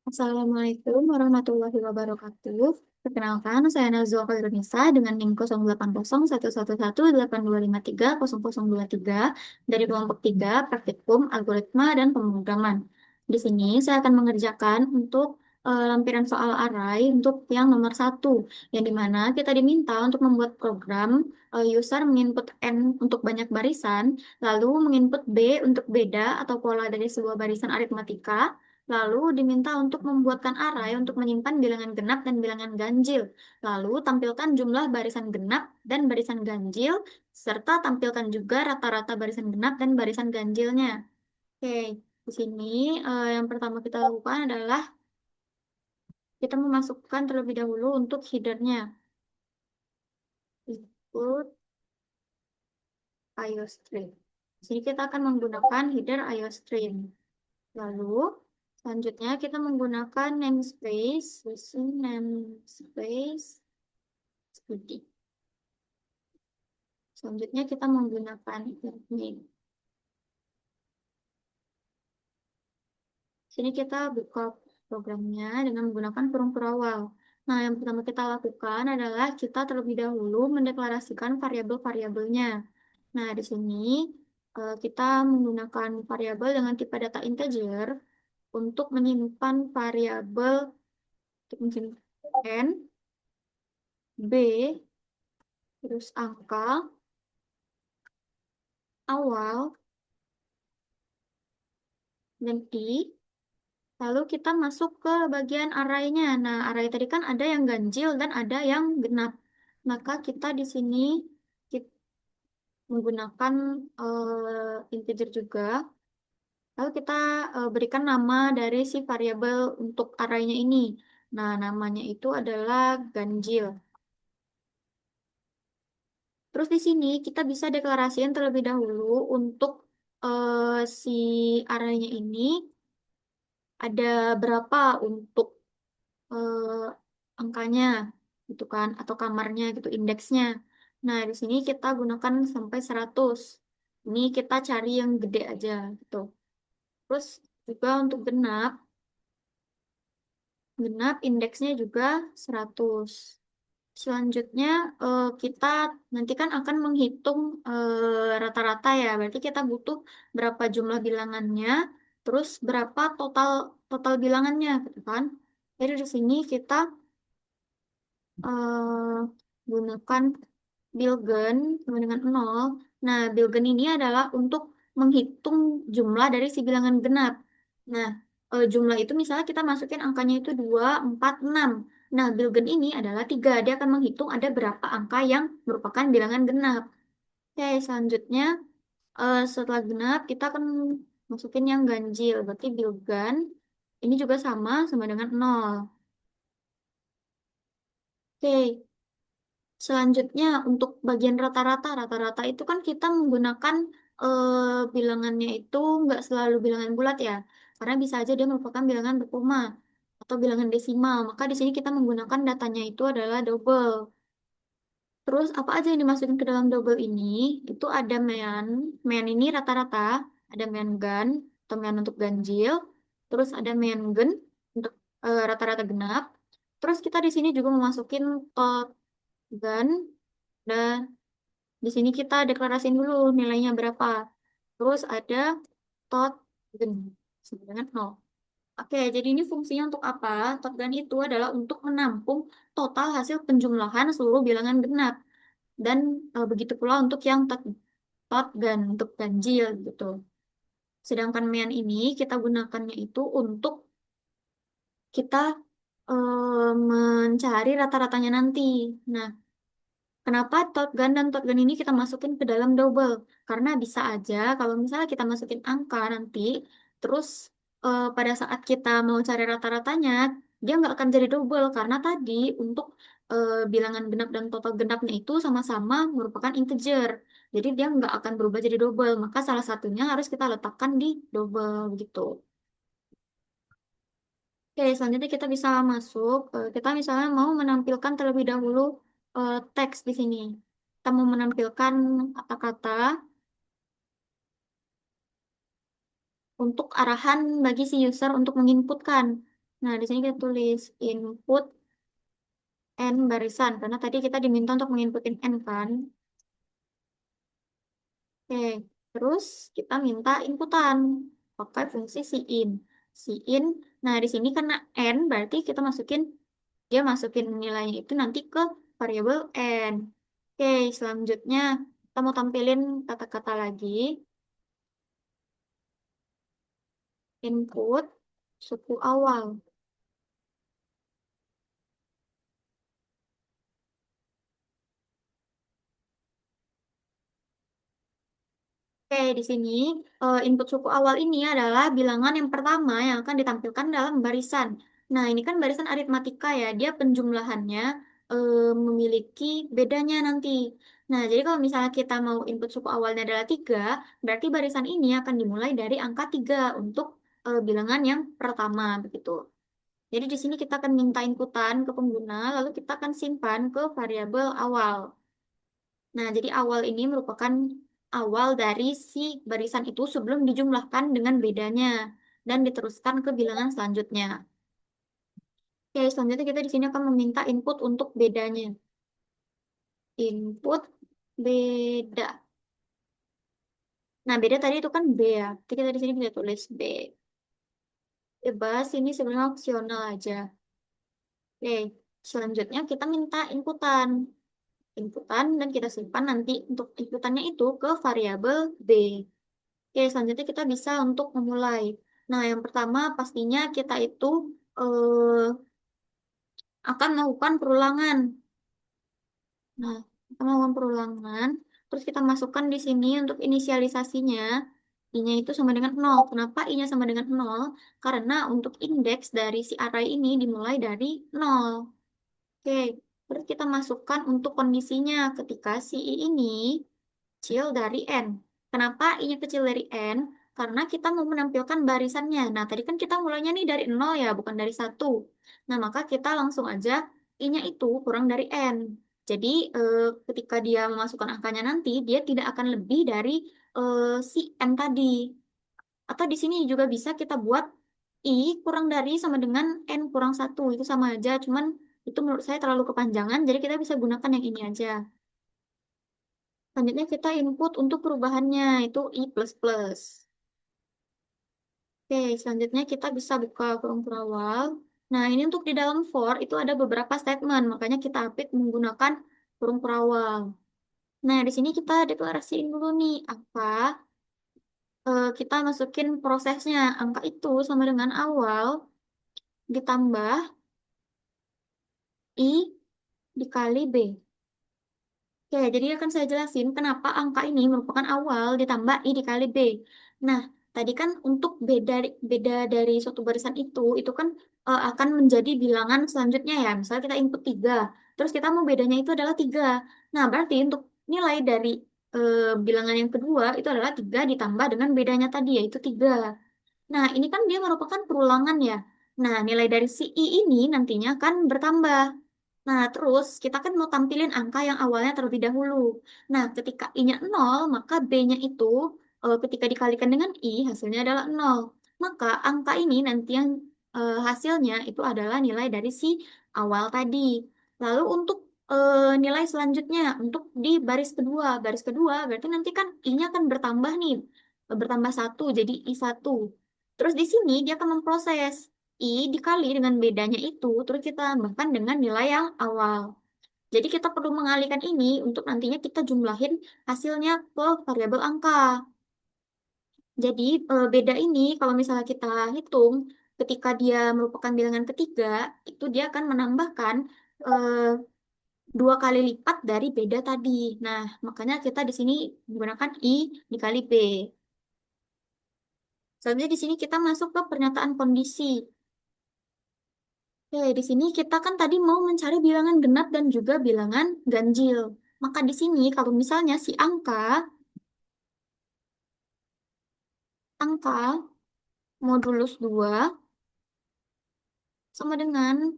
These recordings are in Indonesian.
Assalamualaikum warahmatullahi wabarakatuh. Perkenalkan, saya Nazwa Khairunisa dengan NIM 0801118825300023 dari kelompok 3 Praktikum Algoritma dan Pemrograman. Di sini saya akan mengerjakan untuk lampiran soal array untuk yang nomor satu, yang dimana kita diminta untuk membuat program user menginput N untuk banyak barisan, lalu menginput B untuk beda atau pola dari sebuah barisan aritmatika. Lalu diminta untuk membuatkan array untuk menyimpan bilangan genap dan bilangan ganjil. Lalu tampilkan jumlah barisan genap dan barisan ganjil, serta tampilkan juga rata-rata barisan genap dan barisan ganjilnya. Oke, di sini yang pertama kita lakukan adalah kita memasukkan terlebih dahulu untuk headernya. Input IOStream. Di sini kita akan menggunakan header IOStream. Lalu, selanjutnya kita menggunakan namespace, namespace studi. Selanjutnya kita menggunakan name. Sini kita buka programnya dengan menggunakan kurung perawal. Nah, yang pertama kita lakukan adalah kita terlebih dahulu mendeklarasikan variabel-variabelnya. Nah, di sini kita menggunakan variabel dengan tipe data integer untuk menyimpan variabel n, b, terus angka, awal, dan i. Lalu kita masuk ke bagian array-nya. Nah, array tadi kan ada yang ganjil dan ada yang genap. Maka kita di sini menggunakan integer juga. Lalu kita berikan nama dari si variabel untuk array-nya ini. Nah, namanya itu adalah ganjil. Terus di sini kita bisa deklarasikan terlebih dahulu untuk si array-nya ini ada berapa untuk eh, angkanya gitu kan, atau kamarnya gitu, indeksnya. Nah, di sini kita gunakan sampai 100. Ini kita cari yang gede aja gitu. Terus juga untuk genap, genap indeksnya juga 100. Selanjutnya kita nanti kan akan menghitung rata-rata ya. Berarti kita butuh berapa jumlah bilangannya, terus berapa total total bilangannya gitu kan. Jadi di sini kita eh, gunakan bilgen sama dengan 0. Nah, bilgen ini adalah untuk menghitung jumlah dari si bilangan genap. Nah, jumlah itu misalnya kita masukin angkanya itu 2, 4, 6. Nah, bilgen ini adalah 3. Dia akan menghitung ada berapa angka yang merupakan bilangan genap. Oke, selanjutnya setelah genap kita akan masukin yang ganjil. Berarti bilgen ini juga sama dengan 0. Oke, selanjutnya untuk bagian rata-rata, rata-rata itu kan kita menggunakan bilangannya itu nggak selalu bilangan bulat ya, karena bisa aja dia merupakan bilangan berkoma atau bilangan desimal. Maka di sini kita menggunakan datanya itu adalah double. Terus apa aja yang dimasukin ke dalam double ini? Itu ada mean ini rata-rata, ada mean gan atau mean untuk ganjil, terus ada mean gen untuk rata-rata genap. Terus kita di sini juga memasukin tot gan. Dan di sini kita deklarasiin dulu nilainya berapa. Terus ada tot gen sama dengan 0. Oke, jadi ini fungsinya untuk apa? Tot gen itu adalah untuk menampung total hasil penjumlahan seluruh bilangan genap. Dan begitu pula untuk yang tot gen, untuk ganjil gitu. Sedangkan mean ini kita gunakannya itu untuk kita mencari rata-ratanya nanti. Nah, kenapa shotgun dan shotgun ini kita masukin ke dalam double? Karena bisa aja kalau misalnya kita masukin angka nanti, terus pada saat kita mau cari rata-ratanya, dia nggak akan jadi double karena tadi untuk bilangan genap dan total genapnya itu sama-sama merupakan integer. Jadi dia nggak akan berubah jadi double. Maka salah satunya harus kita letakkan di double gitu. Oke, selanjutnya kita bisa masuk. Kita misalnya mau menampilkan terlebih dahulu teks di sini. Kita mau menampilkan kata-kata untuk arahan bagi si user untuk menginputkan. Nah, di sini kita tulis input n barisan, karena tadi kita diminta untuk menginputin n kan. Oke, terus kita minta inputan pakai fungsi cin. Cin, nah di sini karena n berarti kita masukin, dia masukin nilainya itu nanti ke variabel n. Oke, selanjutnya kita mau tampilin kata-kata lagi. Input suku awal. Oke, di sini input suku awal ini adalah bilangan yang pertama yang akan ditampilkan dalam barisan. Nah, ini kan barisan aritmatika ya, dia penjumlahannya memiliki bedanya nanti. Nah, jadi kalau misalnya kita mau input suku awalnya adalah 3, berarti barisan ini akan dimulai dari angka 3 untuk bilangan yang pertama, begitu. Jadi di sini kita akan minta inputan ke pengguna, lalu kita akan simpan ke variabel awal. Nah, jadi awal ini merupakan awal dari si barisan itu sebelum dijumlahkan dengan bedanya dan diteruskan ke bilangan selanjutnya. Oke, selanjutnya kita di sini akan meminta input untuk bedanya. Input beda. Nah, beda tadi itu kan B ya. Jadi kita di sini bisa tulis B. Bebas ini sebenarnya opsional aja. Oke, selanjutnya kita minta inputan dan kita simpan nanti untuk inputannya itu ke variabel B. Oke, selanjutnya kita bisa untuk memulai. Nah, yang pertama pastinya kita itu eh, akan melakukan perulangan. Nah, kita melakukan perulangan, terus kita masukkan di sini untuk inisialisasinya. I-nya itu sama dengan 0. Kenapa I-nya sama dengan 0? Karena untuk indeks dari si array ini dimulai dari 0. Oke, terus kita masukkan untuk kondisinya ketika si I ini kecil dari N. Kenapa I-nya kecil dari N? Karena kita mau menampilkan barisannya. Nah, tadi kan kita mulainya nih dari 0 ya, bukan dari 1. Nah, maka kita langsung aja I-nya itu kurang dari N. Jadi, ketika dia memasukkan angkanya nanti, dia tidak akan lebih dari si N tadi. Atau di sini juga bisa kita buat I kurang dari sama dengan N kurang 1. Itu sama aja, cuman itu menurut saya terlalu kepanjangan, jadi kita bisa gunakan yang ini aja. Selanjutnya kita input untuk perubahannya, itu I++. Oke, selanjutnya kita bisa buka kurung awal. Nah, ini untuk di dalam for itu ada beberapa statement, makanya kita update menggunakan kurung awal. Nah, di sini kita deklarasiin dulu nih, apa kita masukin prosesnya. Angka itu sama dengan awal ditambah I dikali B. Oke, jadi akan saya jelasin kenapa angka ini merupakan awal ditambah I dikali B. Nah, tadi kan untuk beda beda dari suatu barisan itu kan akan menjadi bilangan selanjutnya ya. Misalnya kita input 3, terus kita mau bedanya itu adalah 3. Nah, berarti untuk nilai dari bilangan yang kedua itu adalah 3 ditambah dengan bedanya tadi yaitu 3. Nah, ini kan dia merupakan perulangan ya. Nah, nilai dari si I ini nantinya akan bertambah. Nah, terus kita kan mau tampilin angka yang awalnya terlebih dahulu. Nah, ketika I-nya 0, maka B-nya itu ketika dikalikan dengan I, hasilnya adalah 0. Maka angka ini nanti yang hasilnya itu adalah nilai dari si awal tadi. Lalu untuk nilai selanjutnya, untuk di baris kedua berarti nanti kan I-nya akan bertambah nih, bertambah 1 jadi I1. Terus di sini dia akan memproses I dikali dengan bedanya itu, terus kita tambahkan dengan nilai yang awal. Jadi kita perlu mengalihkan ini untuk nantinya kita jumlahin hasilnya ke variabel angka. Jadi beda ini kalau misalnya kita hitung, ketika dia merupakan bilangan ketiga, itu dia akan menambahkan eh, 2 kali lipat dari beda tadi. Nah, makanya kita di sini menggunakan I dikali B. Selanjutnya di sini kita masuk ke pernyataan kondisi. Oke, di sini kita kan tadi mau mencari bilangan genap dan juga bilangan ganjil. Maka di sini kalau misalnya si angka modulus 2 sama dengan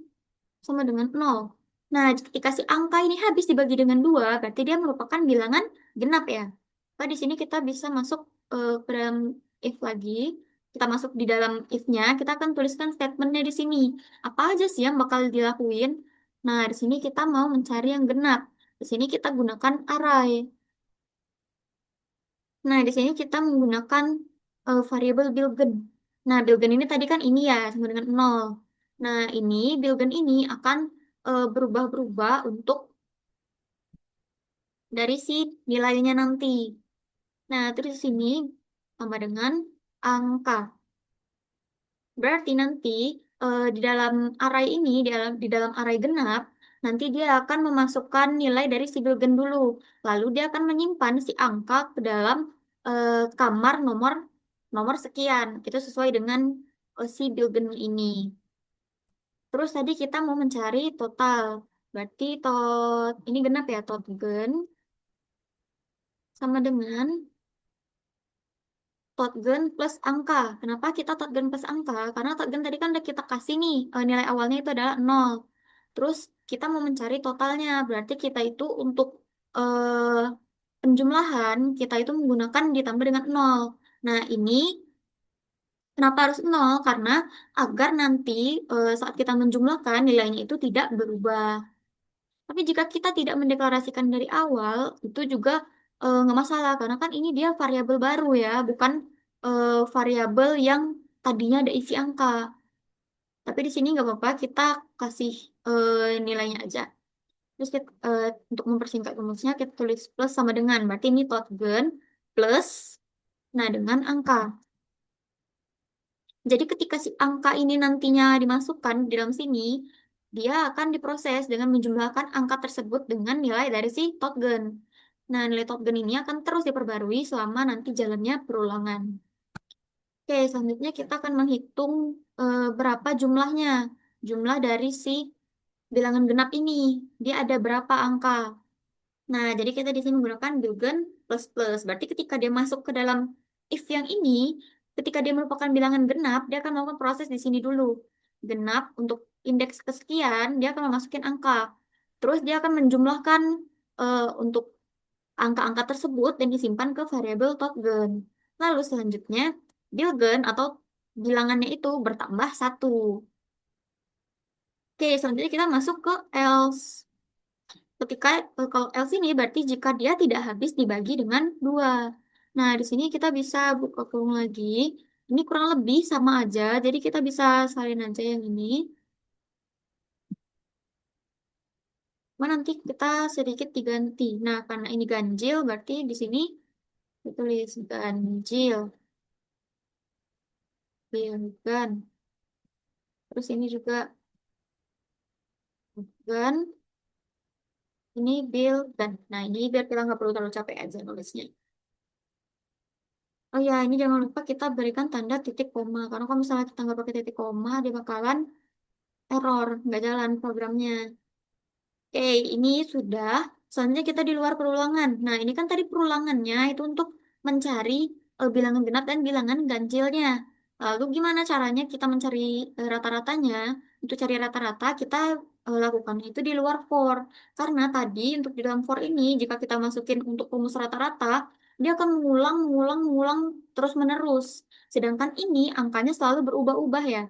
0. Nah, ketika si angka ini habis dibagi dengan 2, berarti dia merupakan bilangan genap ya. Maka di sini kita bisa masuk ke dalam if lagi. kita masuk di dalam if-nya, kita akan tuliskan statementnya di sini. Apa aja sih yang bakal dilakuin? Nah, di sini kita mau mencari yang genap. Di sini kita gunakan array. Nah, di sini kita menggunakan variabel bilgen. Nah, bilgen ini tadi kan ini ya, sama dengan nol. Nah, ini bilgen ini akan berubah-berubah untuk dari si nilainya nanti. Nah, terus di sini sama dengan angka. Berarti nanti di dalam array ini, di dalam array genap, nanti dia akan memasukkan nilai dari si bilgen dulu. Lalu dia akan menyimpan si angka ke dalam kamar nomor nomor sekian. Itu sesuai dengan si bilgen ini. Terus tadi kita mau mencari total. Berarti ini genap ya, totgen sama dengan Totgen plus angka. Kenapa kita Totgen plus angka? Karena Totgen tadi kan udah kita kasih nih, nilai awalnya itu adalah nol. Terus kita mau mencari totalnya. Berarti kita itu untuk penjumlahan, kita itu menggunakan ditambah dengan nol. Nah, ini kenapa harus nol? Karena agar nanti saat kita menjumlahkan nilainya itu tidak berubah. Tapi jika kita tidak mendeklarasikan dari awal, itu juga nggak masalah karena kan ini dia variabel baru ya, bukan variabel yang tadinya ada isi angka. Tapi di sini nggak apa-apa, kita kasih nilainya aja. Terus untuk mempersingkat rumusnya kita tulis plus sama dengan, berarti ini totgen plus, nah dengan angka. Jadi ketika si angka ini nantinya dimasukkan di dalam sini, dia akan diproses dengan menjumlahkan angka tersebut dengan nilai dari si totgen. Nah, nilai totgen ini akan terus diperbarui selama nanti jalannya perulangan. Oke, selanjutnya kita akan menghitung berapa jumlahnya. Jumlah dari si bilangan genap ini. Dia ada berapa angka. Nah, jadi kita di sini menggunakan Boolean plus plus. Berarti ketika dia masuk ke dalam if yang ini, ketika dia merupakan bilangan genap, dia akan melakukan proses di sini dulu. Genap untuk indeks kesekian, dia akan memasukin angka. Terus dia akan menjumlahkan untuk angka-angka tersebut dan disimpan ke variabel totgen. Lalu selanjutnya, Bilgen atau bilangannya itu bertambah satu. Oke, selanjutnya kita masuk ke else. Ketika kalau else ini berarti jika dia tidak habis dibagi dengan dua. Nah, di sini kita bisa buka kurung lagi. Ini kurang lebih sama aja, jadi kita bisa salin aja yang ini. Cuma nanti kita sedikit diganti. Nah, karena ini ganjil, berarti di sini ditulis ganjil, bilgan. Terus ini juga gan, ini bilgan. Nah, ini biar kita nggak perlu terlalu capek aja nulisnya. Oh ya, ini jangan lupa kita berikan tanda titik koma. Karena kalau misalnya kita nggak pakai titik koma, dia bakalan error, nggak jalan programnya. Oke, ini sudah. Selanjutnya kita di luar perulangan. Nah, ini kan tadi perulangannya itu untuk mencari bilangan genap dan bilangan ganjilnya. Lalu gimana caranya kita mencari rata-ratanya? Untuk cari rata-rata, kita lakukan itu di luar for. Karena tadi untuk di dalam for ini, jika kita masukin untuk rumus rata-rata, dia akan mengulang, mengulang, mengulang terus-menerus. Sedangkan ini angkanya selalu berubah-ubah ya.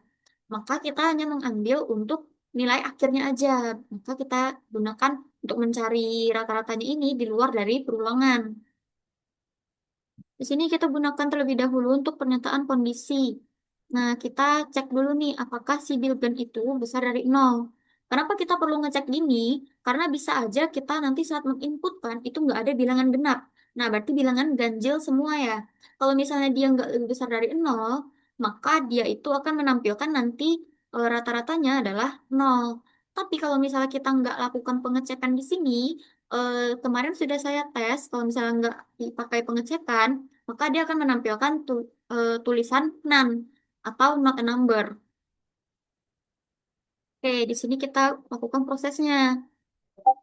Maka kita hanya mengambil untuk nilai akhirnya aja. Maka kita gunakan untuk mencari rata-ratanya ini di luar dari perulangan. Di sini kita gunakan terlebih dahulu untuk pernyataan kondisi. Nah, kita cek dulu nih, apakah si bilgen itu besar dari nol. Kenapa kita perlu ngecek gini? Karena bisa aja kita nanti saat menginputkan itu nggak ada bilangan genap. Nah, berarti bilangan ganjil semua ya. Kalau misalnya dia nggak lebih besar dari nol, maka dia itu akan menampilkan nanti rata-ratanya adalah nol. Tapi kalau misalnya kita nggak lakukan pengecekan di sini, kemarin sudah saya tes, kalau misalnya nggak dipakai pengecekan, maka dia akan menampilkan tulisan none atau not a number. Oke, di sini kita lakukan prosesnya.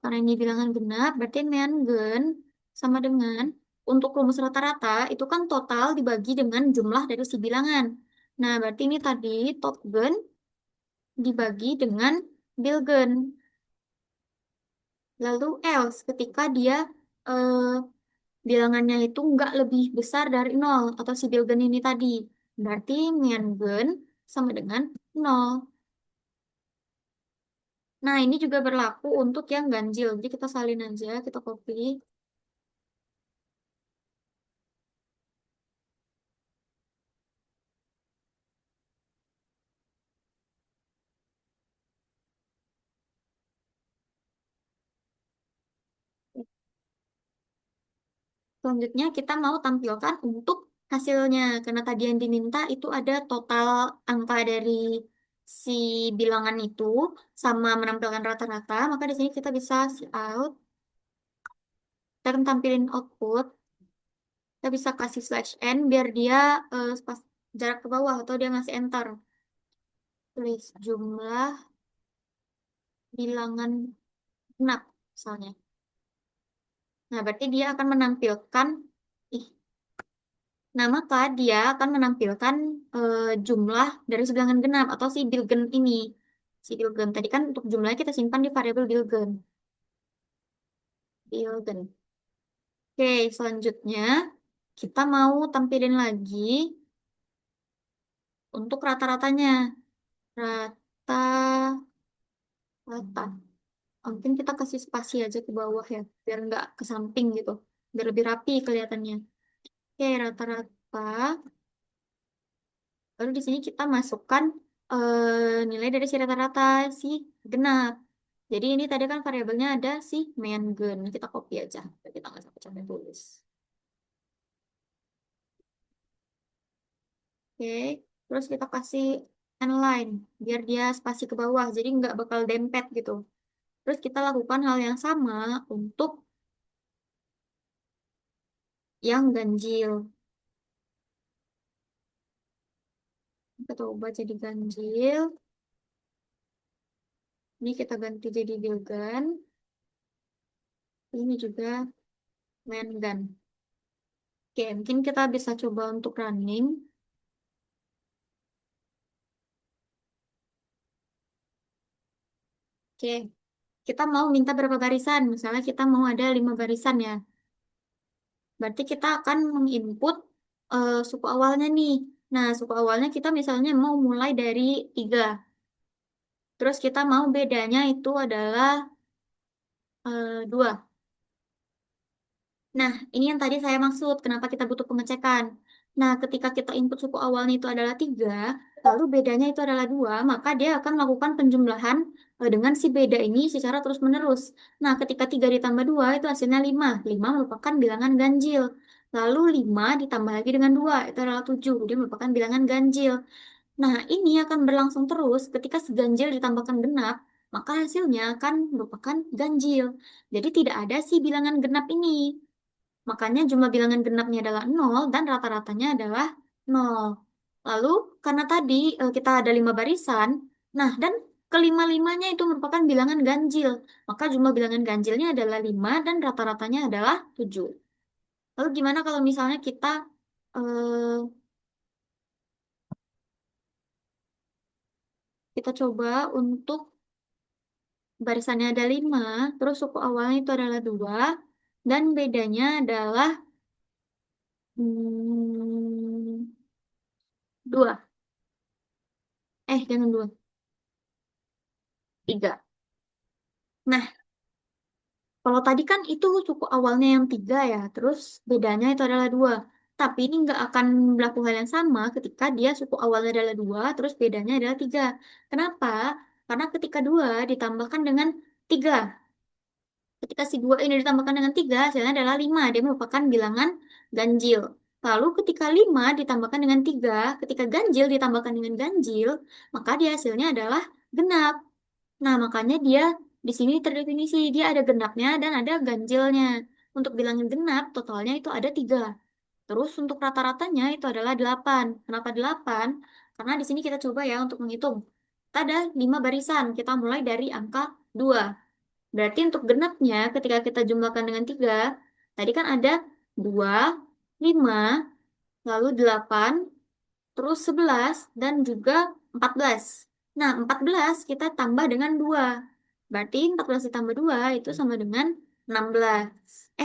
Karena ini bilangan genap, berarti gen sama dengan untuk rumus rata-rata itu kan total dibagi dengan jumlah dari si bilangan. Nah, berarti ini tadi totgen dibagi dengan bilgen. Lalu else ketika dia eh, bilangannya itu nggak lebih besar dari nol atau si bilgen ini tadi. Berarti Myeonbun sama dengan 0. Nah, ini juga berlaku untuk yang ganjil. Jadi kita salin aja, kita copy. Selanjutnya kita mau tampilkan untuk hasilnya. Karena tadi yang diminta itu ada total angka dari si bilangan itu sama menampilkan rata-rata. Maka di sini kita bisa see out. Kita akan tampilin output. Kita bisa kasih slash n biar dia pas jarak ke bawah atau dia ngasih enter. Tulis jumlah bilangan genap misalnya. Nah, berarti dia akan menampilkan ih, nah, maka dia akan menampilkan jumlah dari bilangan genap atau si bilgen ini. Si bilgen. Tadi kan untuk jumlahnya kita simpan di variabel bilgen. Bilgen. Oke, selanjutnya kita mau tampilin lagi untuk rata-ratanya. Rata-rata. Mungkin kita kasih spasi aja ke bawah ya, biar nggak ke samping gitu. Biar lebih rapi kelihatannya. Oke, rata-rata. Lalu di sini kita masukkan nilai dari si rata-rata si genap. Jadi ini tadi kan variabelnya ada si main gen. Kita copy aja. Biar kita nggak sampai capek tulis. Oke. Terus kita kasih line biar dia spasi ke bawah. Jadi nggak bakal dempet gitu. Terus kita lakukan hal yang sama untuk yang ganjil. Kita coba jadi ganjil. Ini kita ganti jadi bilgan. Ini juga main gun. Oke, mungkin kita bisa coba untuk running. Oke, kita mau minta berapa barisan? Misalnya kita mau ada 5 barisan ya. Berarti kita akan menginput suku awalnya nih. Nah, suku awalnya kita misalnya mau mulai dari 3. Terus kita mau bedanya itu adalah 2. Nah, ini yang tadi saya maksud, kenapa kita butuh pengecekan. Nah, ketika kita input suku awalnya itu adalah 3, lalu bedanya itu adalah 2, maka dia akan melakukan penjumlahan dengan si beda ini secara terus-menerus. Nah, ketika 3 ditambah 2 itu hasilnya 5. 5 merupakan bilangan ganjil. Lalu 5 ditambah lagi dengan 2 itu adalah 7. Dia merupakan bilangan ganjil. Nah, ini akan berlangsung terus ketika si ganjil ditambahkan genap, maka hasilnya akan merupakan ganjil. Jadi tidak ada si bilangan genap ini. Makanya jumlah bilangan genapnya adalah 0 dan rata-ratanya adalah 0. Lalu karena tadi kita ada 5 barisan, nah dan kelima-limanya itu merupakan bilangan ganjil. Maka jumlah bilangan ganjilnya adalah 5 dan rata-ratanya adalah 7. Lalu gimana kalau misalnya eh, kita coba untuk barisannya ada 5, terus suku awalnya itu adalah 2, dan bedanya adalah 2. Jangan 2, 3. Nah, kalau tadi kan itu suku awalnya yang 3 ya, terus bedanya itu adalah 2. Tapi ini nggak akan berlaku hal yang sama ketika dia suku awalnya adalah 2, terus bedanya adalah 3. Kenapa? Karena ketika 2 ditambahkan dengan 3. Ketika si 2 ini ditambahkan dengan 3, hasilnya adalah 5. Dia merupakan bilangan ganjil. Lalu ketika 5 ditambahkan dengan 3, ketika ganjil ditambahkan dengan ganjil, maka dia hasilnya adalah genap. Nah, makanya dia di sini terdefinisi dia ada genapnya dan ada ganjilnya. Untuk bilangan genap, totalnya itu ada 3. Terus untuk rata-ratanya itu adalah 8. Kenapa 8? Karena di sini kita coba ya untuk menghitung. Kita ada 5 barisan. Kita mulai dari angka 2. Berarti untuk genapnya ketika kita jumlahkan dengan 3, tadi kan ada 2, 5, lalu 8, terus 11 dan juga 14. Nah, 14 kita tambah dengan 2. Berarti 14 ditambah 2 itu sama dengan 16.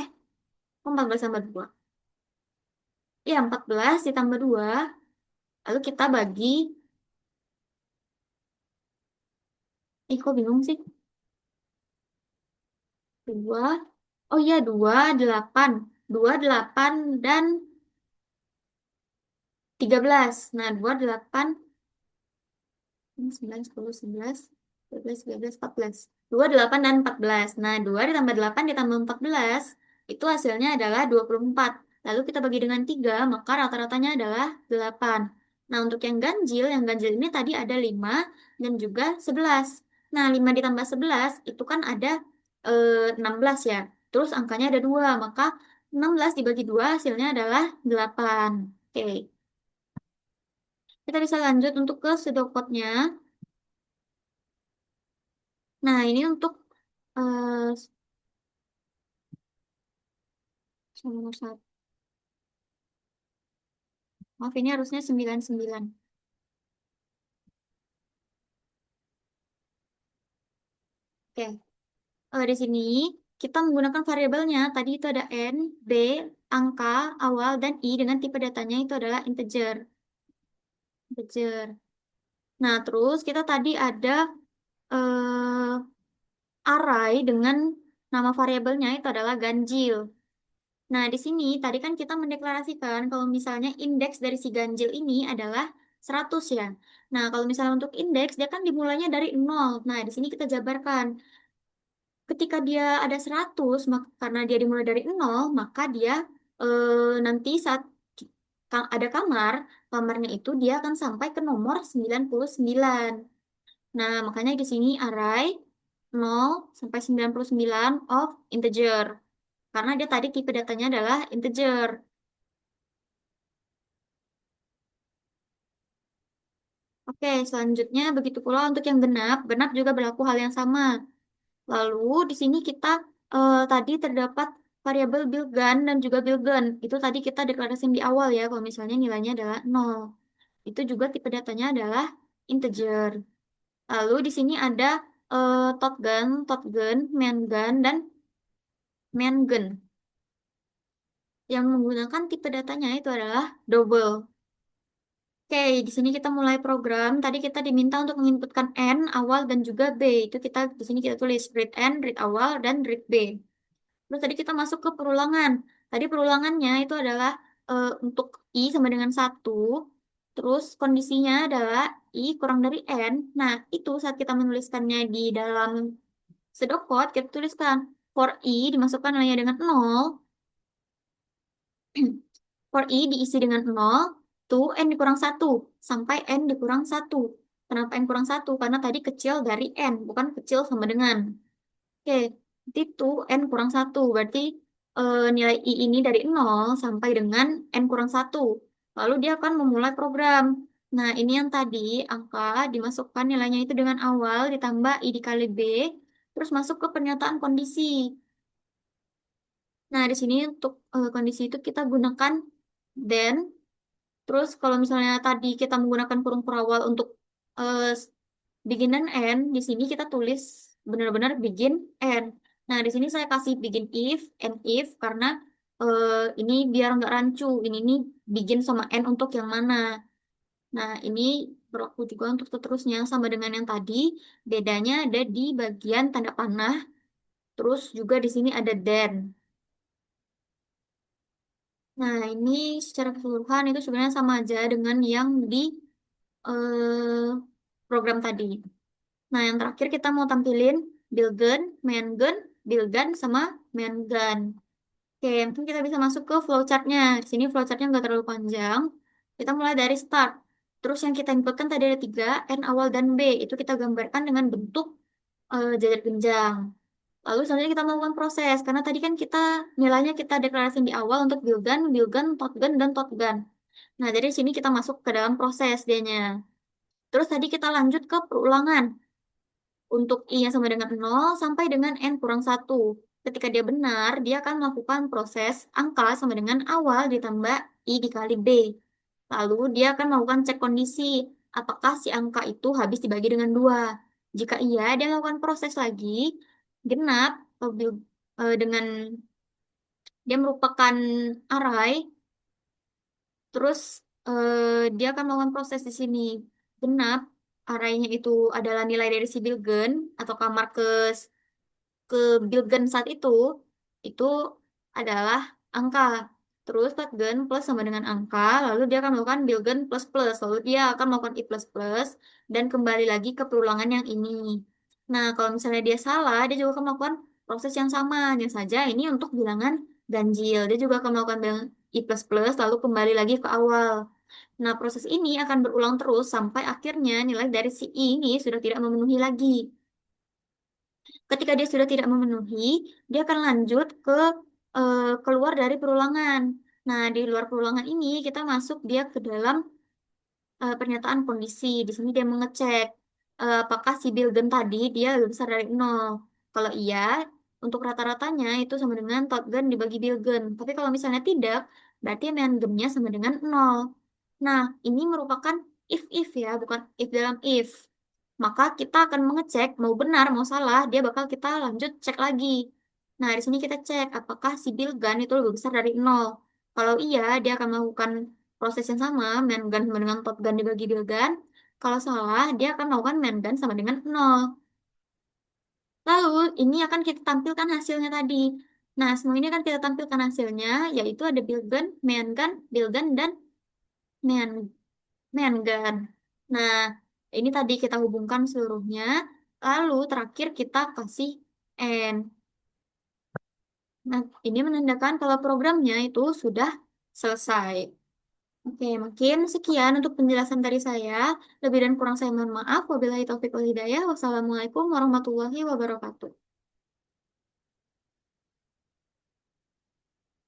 Kok 14 tambah 2? Ya, 14 ditambah 2 Lalu kita bagi, kok bingung sih? Dua, oh iya dua, delapan. Dua, delapan, dan 13. Nah, dua, delapan, 9, 10, 11, 12, 13, 14. 2, 8, dan 14. Nah, 2 ditambah 8 ditambah 14, itu hasilnya adalah 24. Lalu kita bagi dengan 3, maka rata-ratanya adalah 8. Nah, untuk yang ganjil ini tadi ada 5 dan juga 11. Nah, 5 ditambah 11 itu kan ada 16 ya. Terus angkanya ada 2, maka 16 dibagi 2 hasilnya adalah 8. Oke, kita bisa lanjut untuk ke pseudocode-nya. Nah, ini untuk eh nomor satu. Maaf, ini harusnya 99. Oke. Di sini kita menggunakan variabelnya. Tadi itu ada N, B, angka, awal, dan I dengan tipe datanya itu adalah integer. Integer. Nah, terus kita tadi ada eh, array dengan nama variabelnya itu adalah ganjil. Nah, di sini tadi kan kita mendeklarasikan kalau misalnya indeks dari si ganjil ini adalah 100 ya. Nah, kalau misalnya untuk indeks, dia kan dimulainya dari 0. Nah, di sini kita jabarkan. Ketika dia ada 100, karena dia dimulai dari 0, maka dia nanti saat ada kamarnya itu dia akan sampai ke nomor 99. Nah, makanya di sini array 0 sampai 99 of integer. Karena dia tadi tipe datanya adalah integer. Oke, selanjutnya begitu pula untuk yang genap. Genap juga berlaku hal yang sama. Lalu di sini kita tadi terdapat variabel bilgan dan juga bilgen. Itu tadi kita deklarasiin di awal ya, kalau misalnya nilainya adalah 0. Itu juga tipe datanya adalah integer. Lalu di sini ada totgen, totgen, maingen, dan maingen. Yang menggunakan tipe datanya itu adalah double. Oke, di sini kita mulai program. Tadi kita diminta untuk menginputkan N, awal, dan juga B. Itu kita di sini kita tulis read N, read awal, dan read B. Terus tadi kita masuk ke perulangan. Tadi perulangannya itu adalah untuk I sama dengan 1. Terus kondisinya adalah I kurang dari N. Nah, itu saat kita menuliskannya di dalam pseudocode, kita tuliskan for I dimasukkan nilainya dengan 0. For I diisi dengan 0, to N dikurang 1, sampai N dikurang 1. Kenapa N kurang 1? Karena tadi kecil dari N, bukan kecil sama dengan. Oke, itu N kurang 1. Berarti nilai I ini dari 0 sampai dengan N kurang 1. Lalu dia akan memulai program. Nah, ini yang tadi angka dimasukkan nilainya itu dengan awal ditambah I dikali B, terus masuk ke pernyataan kondisi. Nah, di sini untuk kondisi itu kita gunakan then. Terus kalau misalnya tadi kita menggunakan kurung perawal untuk eh, begin dan end, di sini kita tulis benar-benar begin end. Nah, di sini saya kasih begin if and if karena ini biar nggak rancu. Ini nih begin sama end untuk yang mana. Nah, ini berlaku juga untuk seterusnya sama dengan yang tadi. Bedanya ada di bagian tanda panah. Terus juga di sini ada then. Nah, ini secara keseluruhan itu sebenarnya sama aja dengan yang di eh, program tadi. Nah, yang terakhir kita mau tampilin Bilgen, Maingun, Bilgan, sama Maingun. Oke, mungkin kita bisa masuk ke flowchartnya. Di sini flowchartnya nggak terlalu panjang. Kita mulai dari start. Terus yang kita inputkan tadi ada 3, N awal dan B. Itu kita gambarkan dengan bentuk jajar genjang. Lalu selanjutnya kita melakukan proses. Karena tadi kan kita nilainya kita deklarasikan di awal untuk Bilgan, Bilgan, Totgan, dan Totgan. Nah, jadi di sini kita masuk ke dalam proses dianya. Terus tadi kita lanjut ke perulangan. Untuk I yang sama dengan 0 sampai dengan N kurang 1. Ketika dia benar, dia akan melakukan proses angka sama dengan awal ditambah I dikali B. Lalu dia akan melakukan cek kondisi. Apakah si angka itu habis dibagi dengan 2? Jika iya, dia melakukan proses lagi. Genap dengan dia merupakan array. Terus dia akan melakukan proses di sini. Genap, arraynya itu adalah nilai dari si Bilgen atau kamar ke Bilgen saat itu adalah angka. Terus Tatgen plus sama dengan angka, lalu dia akan melakukan Bilgen plus plus, lalu dia akan melakukan I plus plus, dan kembali lagi ke perulangan yang ini. Nah, kalau misalnya dia salah, dia juga akan melakukan proses yang sama, hanya saja ini untuk bilangan ganjil. Dia juga akan melakukan bilangan I plus plus, lalu kembali lagi ke awal. Nah, proses ini akan berulang terus sampai akhirnya nilai dari si I ini sudah tidak memenuhi lagi. Ketika dia sudah tidak memenuhi, dia akan lanjut ke keluar dari perulangan. Nah, di luar perulangan ini kita masuk dia ke dalam pernyataan kondisi. Di sini dia mengecek apakah si Bilgen tadi dia lebih besar dari nol. Kalau iya, untuk rata-ratanya itu sama dengan Totgen dibagi Bilgen. Tapi kalau misalnya tidak, berarti Mengennya sama dengan nol. Nah, ini merupakan if-if ya, bukan if dalam if. Maka kita akan mengecek mau benar mau salah, dia bakal kita lanjut cek lagi. Nah, di sini kita cek apakah si Bilgen itu lebih besar dari nol. Kalau iya, dia akan melakukan proses yang sama, main gun sama dengan top gun dibagi dua gun. Kalau salah, dia akan melakukan main gun sama dengan nol. Lalu, ini akan kita tampilkan hasilnya tadi. Nah, semua ini akan kita tampilkan hasilnya, yaitu ada build gun, main gun, build gun, dan main, main gun. Nah, ini tadi kita hubungkan seluruhnya. Lalu, terakhir kita kasih N. Nah, ini menandakan kalau programnya itu sudah selesai. Oke, mungkin sekian untuk penjelasan dari saya. Lebih dan kurang saya mohon maaf. Wabillahi taufiq wal hidayah. Wassalamualaikum warahmatullahi wabarakatuh.